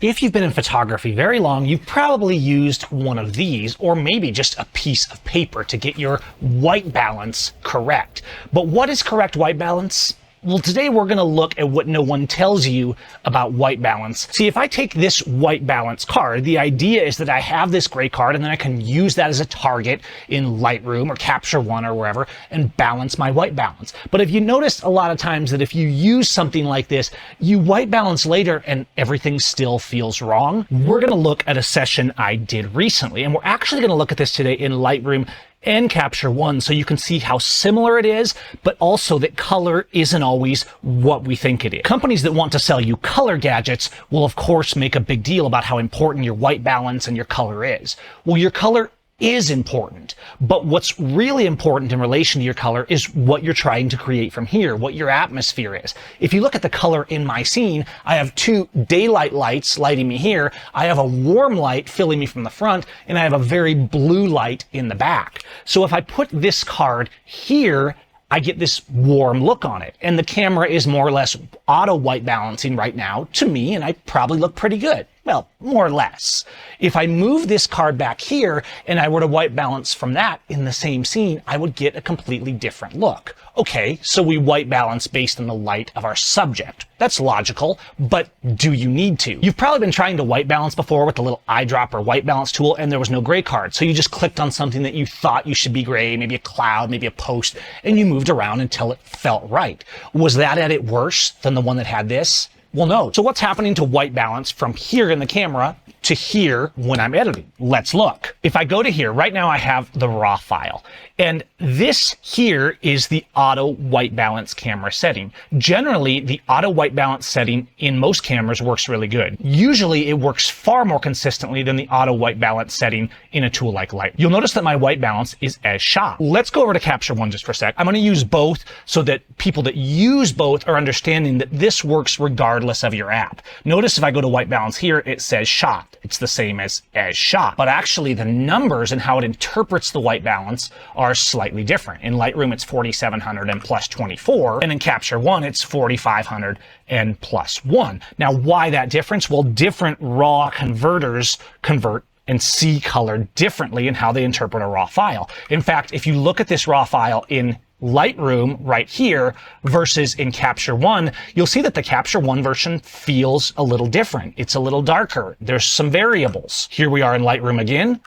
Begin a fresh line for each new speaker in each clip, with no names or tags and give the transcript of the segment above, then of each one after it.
If you've been in photography very long, you've probably used one of these, or maybe just a piece of paper to get your white balance correct. But what is correct white balance? Well, today we're going to look at what no one tells you about white balance. See, if I take this white balance card, the idea is that I have this gray card and then I can use that as a target in Lightroom or Capture One or wherever and balance my white balance. But if you notice a lot of times that if you use something like this, you white balance later and everything still feels wrong. We're going to look at a session I did recently, and we're actually going to look at this today in Lightroom and Capture One, so you can see how similar it is, but also that color isn't always what we think it is. Companies that want to sell you color gadgets will of course make a big deal about how important your white balance and your color is. Well, your color is important, but what's really important in relation to your color is what you're trying to create from here, what your atmosphere is. If you look at the color in my scene, I have two daylight lights lighting me here, I have a warm light filling me from the front, and I have a very blue light in the back. So if I put this card here, I get this warm look on it, and the camera is more or less auto white balancing right now to me, and I probably look pretty good. Well, more or less. If I move this card back here and I were to white balance from that in the same scene, I would get a completely different look. Okay, so we white balance based on the light of our subject. That's logical, but do you need to? You've probably been trying to white balance before with the little eyedropper white balance tool and there was no gray card. So you just clicked on something that you thought you should be gray, maybe a cloud, maybe a post, and you moved around until it felt right. Was that edit worse than the one that had this? Well, no. So what's happening to white balance from here in the camera to here when I'm editing? Let's look. If I go to here, right now I have the raw file. And this here is the auto white balance camera setting. Generally, the auto white balance setting in most cameras works really good. Usually it works far more consistently than the auto white balance setting in a tool like Lightroom. You'll notice that my white balance is as shot. Let's go over to Capture One just for a sec. I'm going to use both so that people that use both are understanding that this works regardless of your app. Notice if I go to white balance here, it says shot. It's the same as shot. But actually the numbers and how it interprets the white balance are slightly different. In Lightroom, it's 4700 and plus 24. And in Capture One, it's 4500 and plus 1. Now, why that difference? Well, different raw converters convert and see color differently in how they interpret a raw file. In fact, if you look at this raw file in Lightroom right here versus in Capture One, you'll see that the Capture One version feels a little different. It's a little darker. There's some variables. Here we are in Lightroom again,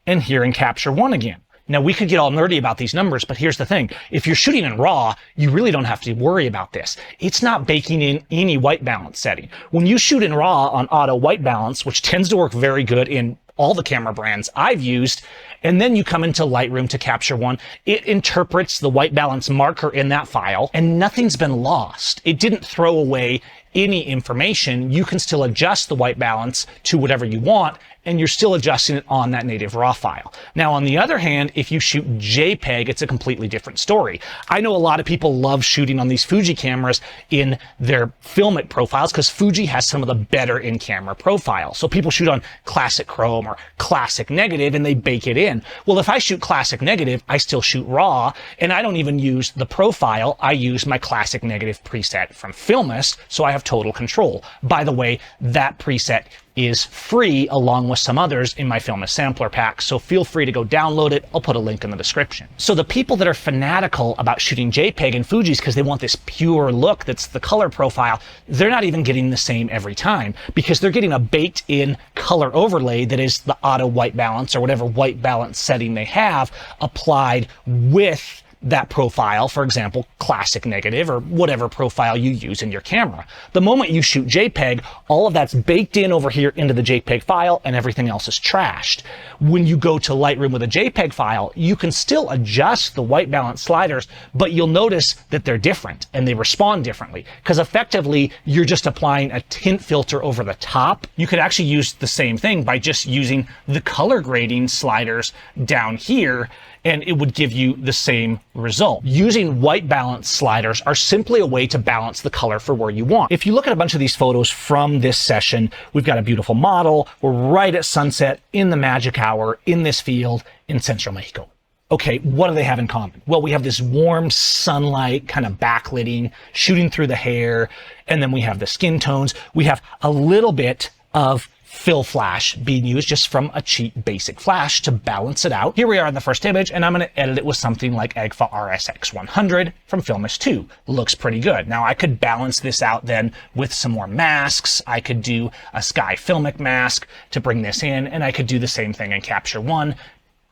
and here in Capture One again. Now, we could get all nerdy about these numbers, but here's the thing. If you're shooting in RAW, you really don't have to worry about this. It's not baking in any white balance setting. When you shoot in RAW on auto white balance, which tends to work very good in all the camera brands I've used, and then you come into Lightroom to Capture One, it interprets the white balance marker in that file, and nothing's been lost. It didn't throw away any information. You can still adjust the white balance to whatever you want, and you're still adjusting it on that native RAW file. Now, on the other hand, if you shoot JPEG, it's a completely different story. I know a lot of people love shooting on these Fuji cameras in their Filmic profiles because Fuji has some of the better in-camera profiles. So people shoot on classic chrome or classic negative and they bake it in. Well, if I shoot classic negative, I still shoot RAW, and I don't even use the profile. I use my classic negative preset from Filmist, so I have total control. By the way, that preset is free along with some others in my Filmist sampler pack, so feel free to go download it. I'll put a link in the description. So the people that are fanatical about shooting JPEG and Fujis because they want this pure look that's the color profile, they're not even getting the same every time because they're getting a baked in color overlay that is the auto white balance or whatever white balance setting they have applied with that profile, for example, classic negative or whatever profile you use in your camera. The moment you shoot JPEG, all of that's baked in over here into the JPEG file and everything else is trashed. When you go to Lightroom with a JPEG file, you can still adjust the white balance sliders, but you'll notice that they're different and they respond differently because effectively you're just applying a tint filter over the top. You could actually use the same thing by just using the color grading sliders down here, and it would give you the same result. Using white balance sliders are simply a way to balance the color for where you want. If you look at a bunch of these photos from this session, we've got a beautiful model. We're right at sunset in the magic hour in this field in Central Mexico. Okay, what do they have in common? Well, we have this warm sunlight kind of backlighting, shooting through the hair, and then we have the skin tones. We have a little bit of fill flash being used just from a cheap basic flash to balance it out. Here we are in the first image, and I'm going to edit it with something like Agfa RSX 100 from Filmish 2. Looks pretty good. Now I could balance this out then with some more masks. I could do a Sky Filmic mask to bring this in, and I could do the same thing in Capture One.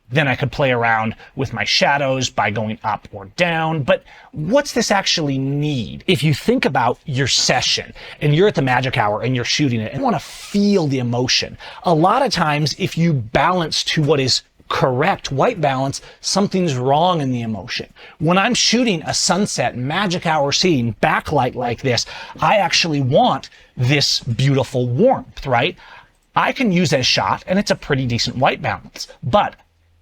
Then I could play around with my shadows by going up or down. But what's this actually need? If you think about your session and you're at the magic hour and you're shooting it and want to feel the emotion, a lot of times if you balance to what is correct white balance, something's wrong in the emotion. When I'm shooting a sunset magic hour scene, backlight like this, I actually want this beautiful warmth, right? I can use that shot and it's a pretty decent white balance, but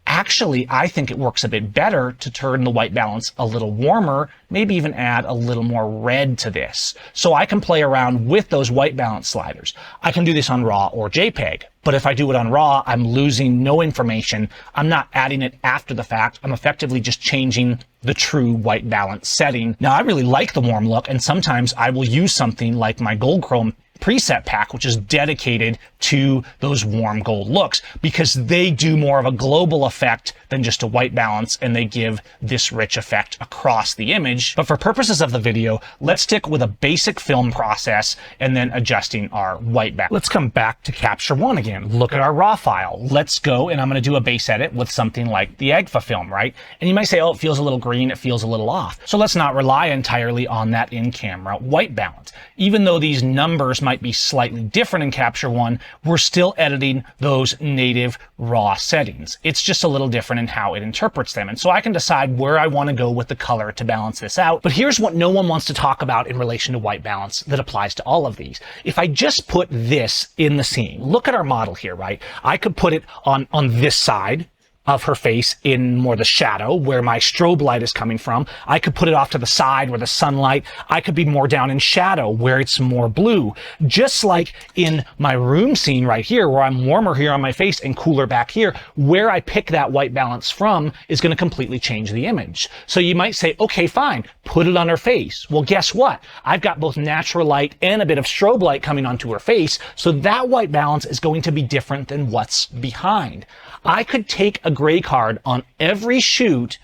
actually, I think it works a bit better to turn the white balance a little warmer, maybe even add a little more red to this. So I can play around with those white balance sliders. I can do this on RAW or JPEG, but if I do it on RAW, I'm losing no information. I'm not adding it after the fact. I'm effectively just changing the true white balance setting. Now, I really like the warm look, and sometimes I will use something like my Gold Chrome preset pack, which is dedicated to those warm gold looks, because they do more of a global effect than just a white balance, and they give this rich effect across the image. But for purposes of the video, let's stick with a basic film process and then adjusting our white balance. Let's come back to Capture One again. Look at our RAW file. Let's go, and I'm going to do a base edit with something like the Agfa film, right? And you might say, oh, it feels a little green, it feels a little off. So let's not rely entirely on that in-camera white balance. Even though these numbers might be slightly different in Capture One, we're still editing those native RAW settings. It's just a little different in how it interprets them. And so I can decide where I want to go with the color to balance this out. But here's what no one wants to talk about in relation to white balance that applies to all of these. If I just put this in the scene, look at our model here, right? I could put it on this side of her face in more the shadow where my strobe light is coming from. I could put it off to the side where the sunlight. I could be more down in shadow where it's more blue. Just like in my room scene right here where I'm warmer here on my face and cooler back here, where I pick that white balance from is going to completely change the image. So you might say, okay, fine, put it on her face. Well, guess what? I've got both natural light and a bit of strobe light coming onto her face. So that white balance is going to be different than what's behind. I could take a gray card on every shoot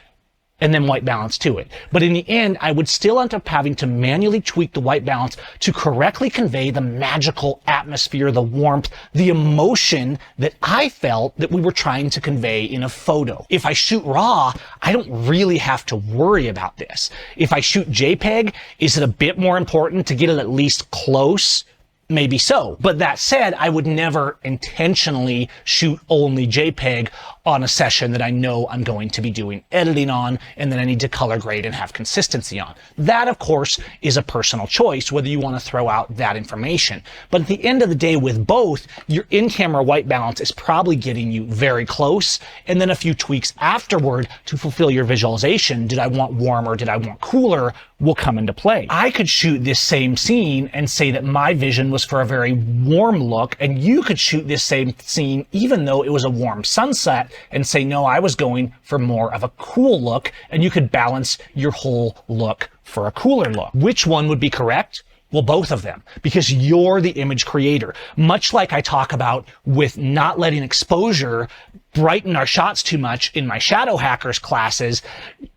and then white balance to it. But in the end, I would still end up having to manually tweak the white balance to correctly convey the magical atmosphere, the warmth, the emotion that I felt that we were trying to convey in a photo. If I shoot RAW, I don't really have to worry about this. If I shoot JPEG, is it a bit more important to get it at least close? Maybe so. But that said, I would never intentionally shoot only JPEG on a session that I know I'm going to be doing editing on and that I need to color grade and have consistency on. That, of course, is a personal choice, whether you want to throw out that information. But at the end of the day, with both, your in-camera white balance is probably getting you very close, and then a few tweaks afterward to fulfill your visualization. Did I want warmer? Did I want cooler? Will come into play. I could shoot this same scene and say that my vision was for a very warm look, and you could shoot this same scene even though it was a warm sunset and say, no, I was going for more of a cool look, and you could balance your whole look for a cooler look. Which one would be correct? Well, both of them, because you're the image creator. Much like I talk about with not letting exposure brighten our shots too much in my shadow hackers classes,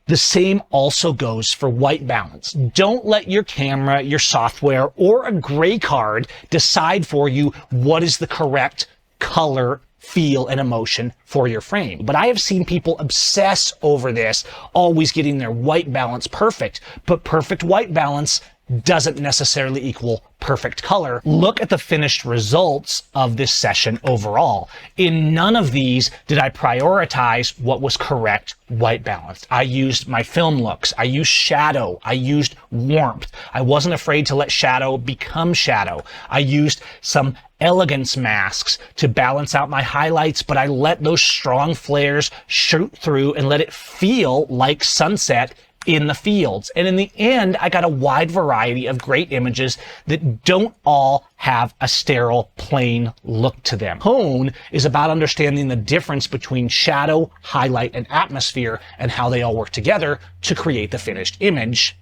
the same also goes for white balance. Don't let your camera, your software, or a gray card decide for you what is the correct color, feel, and emotion for your frame. But I have seen people obsess over this, always getting their white balance perfect. But perfect white balance doesn't necessarily equal perfect color. Look at the finished results of this session overall. In none of these did I prioritize what was correct white balance. I used my film looks. I used shadow. I used warmth. I wasn't afraid to let shadow become shadow. I used some elegance masks to balance out my highlights, but I let those strong flares shoot through and let it feel like sunset in the fields. And in the end, I got a wide variety of great images that don't all have a sterile, plain look to them. Tone is about understanding the difference between shadow, highlight, and atmosphere and how they all work together to create the finished image.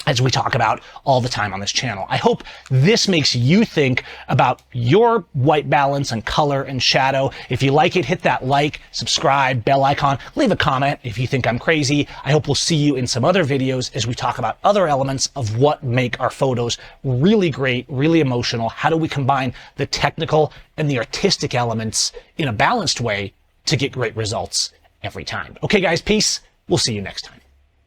as we talk about all the time on this channel. I hope this makes you think about your white balance and color and shadow. If you like it, hit that like, subscribe, bell icon, leave a comment if you think I'm crazy. I hope we'll see you in some other videos as we talk about other elements of what make our photos really great, really emotional. How do we combine the technical and the artistic elements in a balanced way to get great results every time? Okay, guys, peace. We'll see you next time.